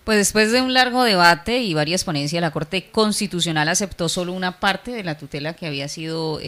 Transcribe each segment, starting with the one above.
Pues después de un largo debate y varias ponencias, la Corte Constitucional aceptó solo una parte de la tutela que había sido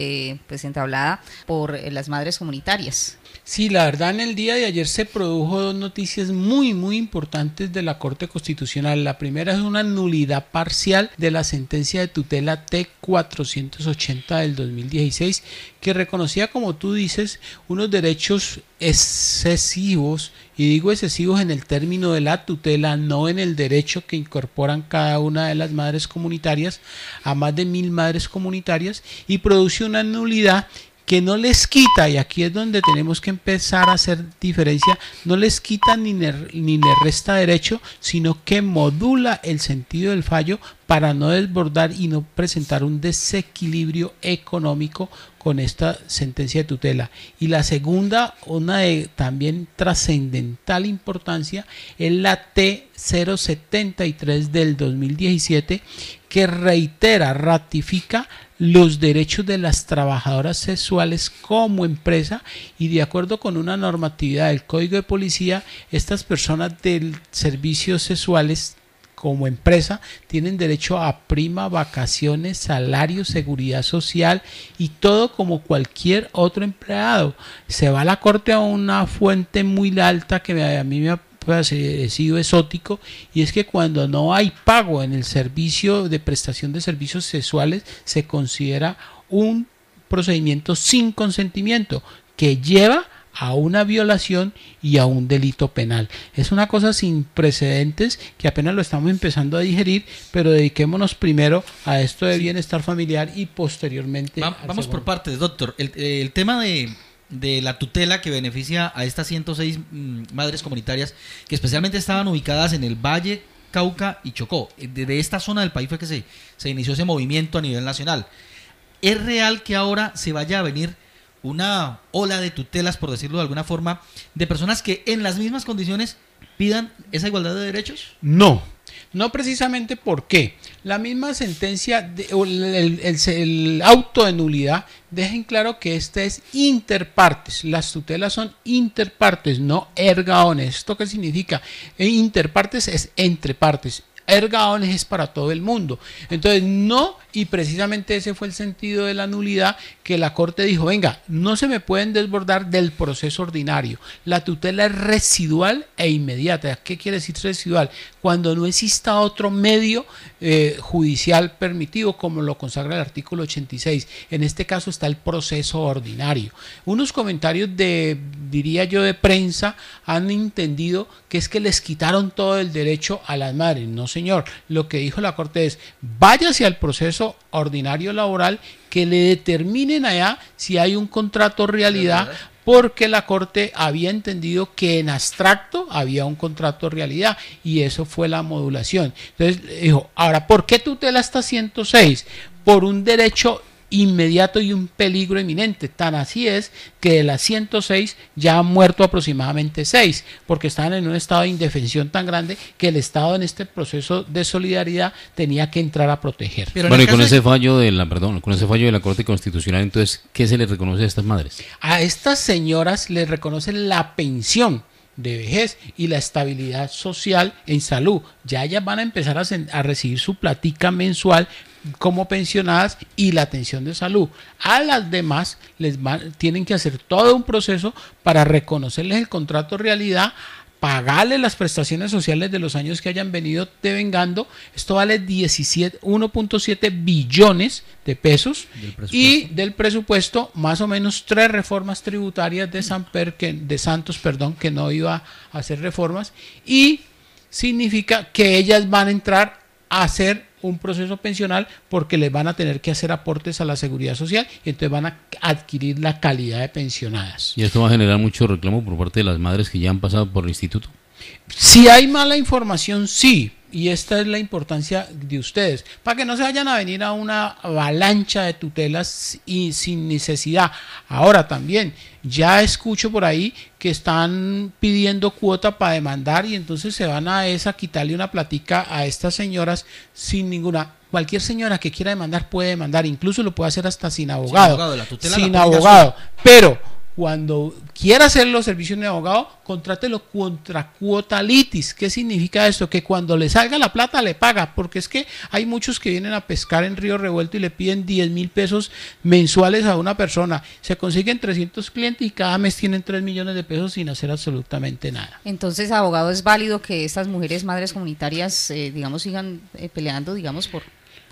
pues entablada por las madres comunitarias. Sí, la verdad en el día de ayer se produjo dos noticias muy importantes de la Corte Constitucional. La primera es una nulidad parcial de la sentencia de tutela T-480 del 2016 que reconocía, como tú dices, unos derechos excesivos, y digo excesivos en el término de la tutela, no en el derecho que incorporan cada una de las madres comunitarias, a más de 1000 madres comunitarias, y produce una nulidad que no les quita, y aquí es donde tenemos que empezar a hacer diferencia, no les quita ni les resta derecho, sino que modula el sentido del fallo para no desbordar y no presentar un desequilibrio económico con esta sentencia de tutela. Y la segunda, una de también trascendental importancia, es la T073 del 2017, que reitera, ratifica los derechos de las trabajadoras sexuales como empresa, y de acuerdo con una normatividad del Código de Policía, estas personas del servicios sexuales como empresa tienen derecho a prima, vacaciones, salario, seguridad social y todo como cualquier otro empleado. Se va a la Corte a una fuente muy alta que a mí me ha sido exótico, y es que cuando no hay pago en el servicio de prestación de servicios sexuales se considera un procedimiento sin consentimiento que lleva a una violación y a un delito penal. Es una cosa sin precedentes que apenas lo estamos empezando a digerir, pero dediquémonos primero a esto de bienestar familiar y posteriormente vamos por partes, doctor. El tema de la tutela que beneficia a estas 106 madres comunitarias que especialmente estaban ubicadas en el Valle, Cauca y Chocó. De esta zona del país fue que se inició ese movimiento a nivel nacional. ¿Es real que ahora se vaya a venir una ola de tutelas, por decirlo de alguna forma, de personas que en las mismas condiciones pidan esa igualdad de derechos? No precisamente porque la misma sentencia, el auto de nulidad, deja en claro que esta es interpartes. Las tutelas son interpartes, no erga omnes. ¿Esto qué significa? Interpartes es entre partes. Erga omnes es para todo el mundo. Entonces no, y precisamente ese fue el sentido de la nulidad, que la Corte dijo, venga, no se me pueden desbordar del proceso ordinario. La tutela es residual e inmediata. ¿Qué quiere decir residual? Cuando no exista otro medio judicial permitido, como lo consagra el artículo 86. En este caso está el proceso ordinario. Unos comentarios diría yo, de prensa han entendido que es que les quitaron todo el derecho a las madres. No, señor, lo que dijo la Corte es, váyase al proceso ordinario laboral, que le determinen allá si hay un contrato realidad, porque la Corte había entendido que en abstracto había un contrato realidad, y eso fue la modulación. Entonces dijo, ahora, ¿por qué tutela hasta 106? Por un derecho inmediato y un peligro inminente. Tan así es que de las 106 ya han muerto aproximadamente 6, porque estaban en un estado de indefensión tan grande que el Estado en este proceso de solidaridad tenía que entrar a proteger. Pero bueno, y con ese fallo de la Corte Constitucional, entonces, ¿qué se les reconoce a estas madres? A estas señoras les reconocen la pensión de vejez y la estabilidad social en salud. Ya ellas van a empezar a recibir su platica mensual como pensionadas y la atención de salud. A las demás tienen que hacer todo un proceso para reconocerles el contrato realidad, pagarles las prestaciones sociales de los años que hayan venido devengando. Esto vale 1.7 billones de pesos, y del presupuesto más o menos 3 reformas tributarias de Santos, que no iba a hacer reformas, y significa que ellas van a entrar a hacer un proceso pensional porque les van a tener que hacer aportes a la seguridad social, y entonces van a adquirir la calidad de pensionadas. ¿Y esto va a generar mucho reclamo por parte de las madres que ya han pasado por el instituto? Si hay mala información, sí, y esta es la importancia de ustedes, para que no se vayan a venir a una avalancha de tutelas y sin necesidad. Ahora también, ya escucho por ahí que están pidiendo cuota para demandar, y entonces se van a quitarle una platica a estas señoras sin ninguna. Cualquier señora que quiera demandar puede demandar, incluso lo puede hacer hasta sin abogado. La tutela sin abogado. Pero cuando quiera hacer los servicios de abogado, contrátelo contra cuota litis. ¿Qué significa esto? Que cuando le salga la plata le paga, porque es que hay muchos que vienen a pescar en Río Revuelto y le piden 10.000 pesos mensuales a una persona. Se consiguen 300 clientes y cada mes tienen 3 millones de pesos sin hacer absolutamente nada. Entonces, abogado, ¿es válido que estas mujeres madres comunitarias, digamos, sigan peleando, digamos, por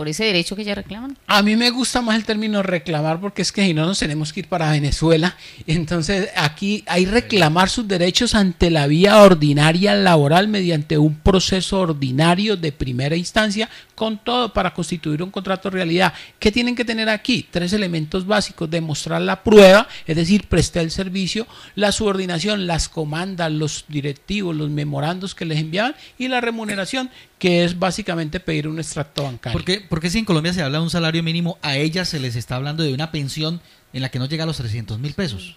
ese derecho que ellas reclaman? A mí me gusta más el término reclamar, porque es que si no nos tenemos que ir para Venezuela. Entonces aquí hay reclamar sus derechos ante la vía ordinaria laboral mediante un proceso ordinario de primera instancia, con todo para constituir un contrato de realidad. ¿Qué tienen que tener aquí? 3 elementos básicos: demostrar la prueba, es decir, presté el servicio; la subordinación, las comandas, los directivos, los memorandos que les enviaban; y la remuneración, que es básicamente pedir un extracto bancario. ¿Por qué si en Colombia se habla de un salario mínimo, a ellas se les está hablando de una pensión en la que no llega a los 300.000 pesos?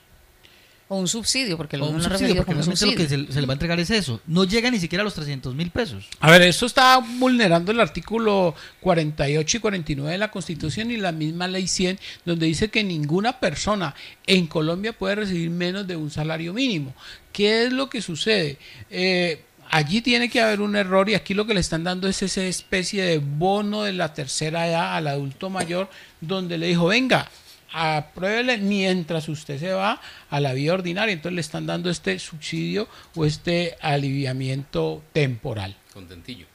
O un subsidio, porque lo O un hemos subsidio, referido porque como realmente subsidio. lo que se le va a entregar es eso. No llega ni siquiera a los 300.000 pesos. A ver, esto está vulnerando el artículo 48 y 49 de la Constitución y la misma ley 100, donde dice que ninguna persona en Colombia puede recibir menos de un salario mínimo. ¿Qué es lo que sucede? Allí tiene que haber un error, y aquí lo que le están dando es esa especie de bono de la tercera edad al adulto mayor, donde le dijo: venga, apruébele mientras usted se va a la vía ordinaria. Entonces le están dando este subsidio o este aliviamiento temporal. Contentillo.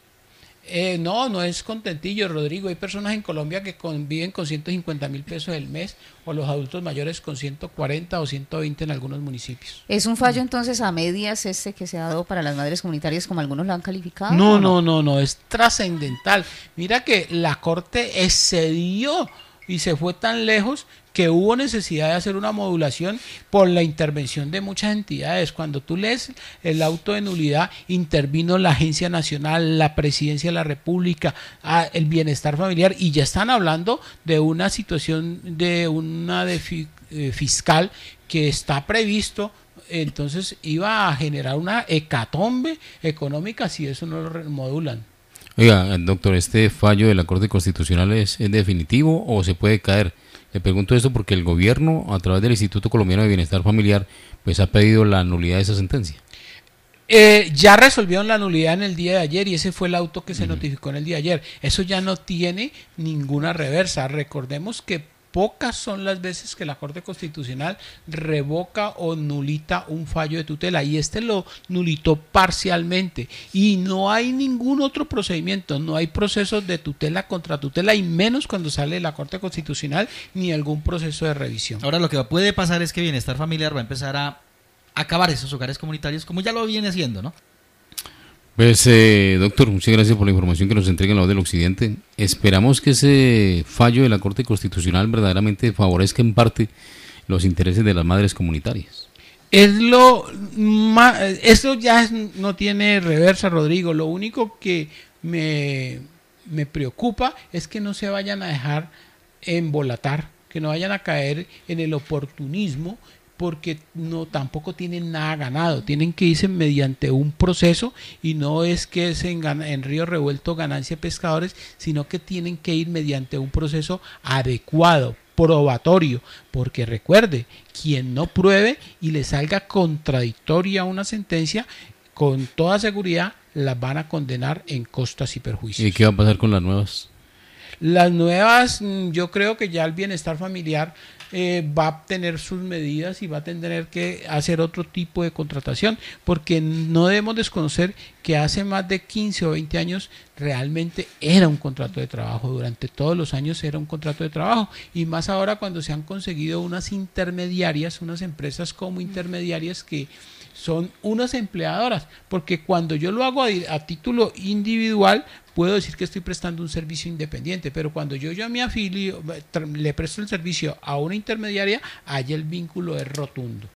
No es contentillo, Rodrigo. Hay personas en Colombia que viven con 150.000 pesos el mes, o los adultos mayores con 140 o 120 en algunos municipios. ¿Es un fallo entonces a medias este que se ha dado para las madres comunitarias, como algunos lo han calificado? No, es trascendental. Mira que la Corte excedió y se fue tan lejos que hubo necesidad de hacer una modulación por la intervención de muchas entidades. Cuando tú lees el auto de nulidad, intervino la Agencia Nacional, la Presidencia de la República, el Bienestar Familiar, y ya están hablando de una situación de una fiscal que está previsto. Entonces iba a generar una hecatombe económica si eso no lo modulan. Oiga, doctor, ¿este fallo de la Corte Constitucional es definitivo o se puede caer? Le pregunto esto porque el gobierno, a través del Instituto Colombiano de Bienestar Familiar, pues ha pedido la nulidad de esa sentencia. Ya resolvieron la nulidad en el día de ayer, y ese fue el auto que se notificó en el día de ayer. Eso ya no tiene ninguna reversa. Recordemos que pocas son las veces que la Corte Constitucional revoca o nulita un fallo de tutela, y este lo nulitó parcialmente, y no hay ningún otro procedimiento, no hay procesos de tutela contra tutela, y menos cuando sale de la Corte Constitucional, ni algún proceso de revisión. Ahora lo que puede pasar es que Bienestar Familiar va a empezar a acabar esos hogares comunitarios, como ya lo viene haciendo, ¿no? Pues, doctor, muchas gracias por la información que nos entrega en la voz del Occidente. Esperamos que ese fallo de la Corte Constitucional verdaderamente favorezca en parte los intereses de las madres comunitarias. Eso ya no tiene reversa, Rodrigo. Lo único que me preocupa es que no se vayan a dejar embolatar, que no vayan a caer en el oportunismo, porque tampoco tienen nada ganado. Tienen que irse mediante un proceso, y no es que es en Río Revuelto ganancia de pescadores, sino que tienen que ir mediante un proceso adecuado, probatorio, porque recuerde, quien no pruebe y le salga contradictoria una sentencia, con toda seguridad las van a condenar en costas y perjuicios. ¿Y qué va a pasar con las nuevas? Las nuevas, yo creo que ya el Bienestar Familiar va a tener sus medidas y va a tener que hacer otro tipo de contratación, porque no debemos desconocer que hace más de 15 o 20 años realmente era un contrato de trabajo. Durante todos los años era un contrato de trabajo, y más ahora cuando se han conseguido unas intermediarias, unas empresas como intermediarias que son unas empleadoras, porque cuando yo lo hago a título individual puedo decir que estoy prestando un servicio independiente, pero cuando yo me afilio, le presto el servicio a una intermediaria, allá el vínculo es rotundo.